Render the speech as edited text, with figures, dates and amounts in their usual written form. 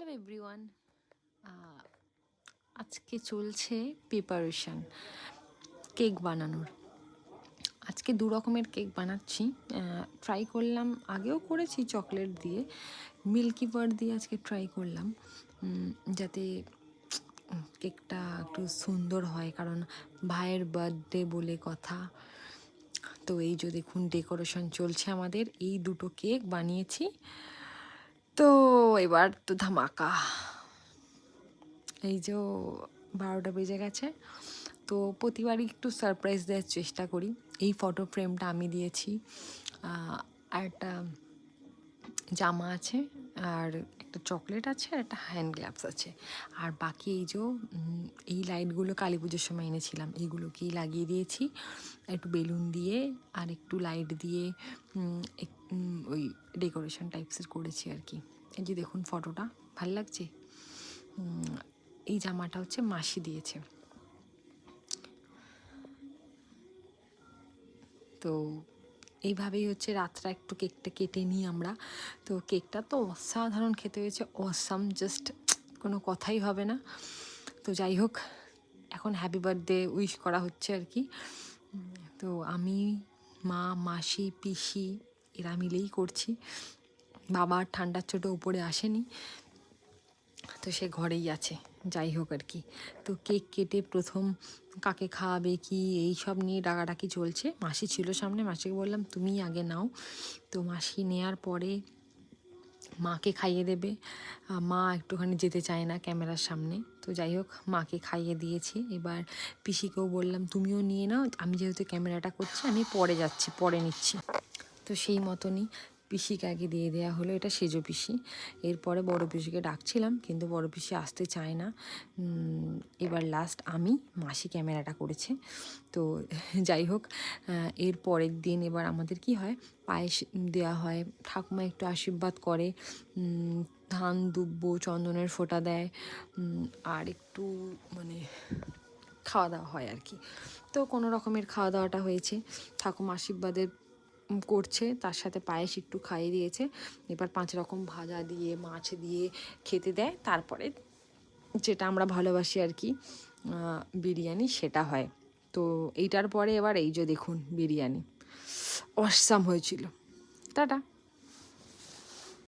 Hello everyone, আজকে চলছে preparation cake বানানোর। আজকে দু রকমের কেক বানাচ্ছি। ট্রাই করলাম, আগেও করেছি চকলেট দিয়ে, মিল্কি বার দিয়ে আজকে ট্রাই করলাম, যাতে কেকটা একটু সুন্দর হয়, কারণ ভাইয়ের বার্থডে বলে কথা। তো এই যে দেখুন ডেকোরেশন চলছে আমাদের, এই দুটো কেক বানিয়েছি। তো এবার তো ধামাকা। এই যে 12টা বেজে গেছে। তো প্রতিবারই একটু সারপ্রাইজ দেওয়ার চেষ্টা করি। এই ফটো ফ্রেমটা আমি দিয়েছি, আর একটা জামা আছে, আর একটা চকলেট আছে, আর একটা হ্যান্ড গ্লাভস আছে। আর বাকি এই যে এই লাইটগুলো কালী পুজোর সময় এনেছিলাম, এইগুলোকেই লাগিয়ে দিয়েছি একটু বেলুন দিয়ে, আর একটু লাইট দিয়ে ওই ডেকোরেশন টাইপসের করেছি আর কি। এই যে দেখুন ফটোটা, ভাল লাগছে। এই জামাটা হচ্ছে মাসি দিয়েছে। তো এইভাবেই হচ্ছে রাতটা একটু কেকটা কেটে নিই আমরা। তো কেকটা তো অসাধারণ খেতে হয়েছে, অসাম, জাস্ট কোনো কথাই হবে না। তো যাই হোক, এখন হ্যাপি বার্থডে উইশ করা হচ্ছে আর কি। তো আমি, মা, মাসি, পিসি এরা মিলেই করছি। বাবা ঠান্ডার চোটে উপরে আসেনি, তো সে ঘরেই আছে। যাই হোক আর কি। তো কেক কেটে প্রথম কাকে খাওয়াবে কি এই সব নিয়ে ডাকাডাকি চলছে। মাসি ছিল সামনে, মাসিকে বললাম তুমি আগে নাও। তো মাসি নেয়ার পরে মাকে খাইয়ে দেবে। মা একটুখানি যেতে চায় না ক্যামেরার সামনে। তো যাই হোক, মাকে খাইয়ে দিয়েছি। এবার পিসিকেও বললাম তুমিও নিয়ে নাও, আমি যেহেতু ক্যামেরাটা করছি আমি পরে যাচ্ছি, পরে নিচ্ছি। তো সেই মতনই পিসিকে আগে দিয়ে দেওয়া হলো। এটা সেজো পিসি। এরপরে বড় পিসিকে ডাকছিলাম, কিন্তু বড় পিসি আসতে চায় না। এবার লাস্ট আমি, মাসি ক্যামেরাটা করেছে। তো যাই হোক, এর পরের দিন এবার আমাদের কি হয়, পায়েস দেওয়া হয়। ঠাকুমা একটু আশীর্বাদ করে, ধান দুব্ব চন্দনের ফোঁটা দেয়, আর একটু মানে খাওয়া দাওয়া হয় আর কি। তো কোনো রকমের খাওয়া দাওয়াটা হয়েছে, ঠাকুমা আশীর্বাদের করছে, তার সাথে পায়েস একটু খাইয়ে দিয়েছে। এবার 5 রকম ভাজা দিয়ে, মাছ দিয়ে খেতে দেয়। তারপরে যেটা আমরা ভালোবাসি আর কি, বিরিয়ানি, সেটা হয়। তো এইটার পরে এবার এই যে দেখুন বিরিয়ানি অসাম হয়েছিল। টাটা।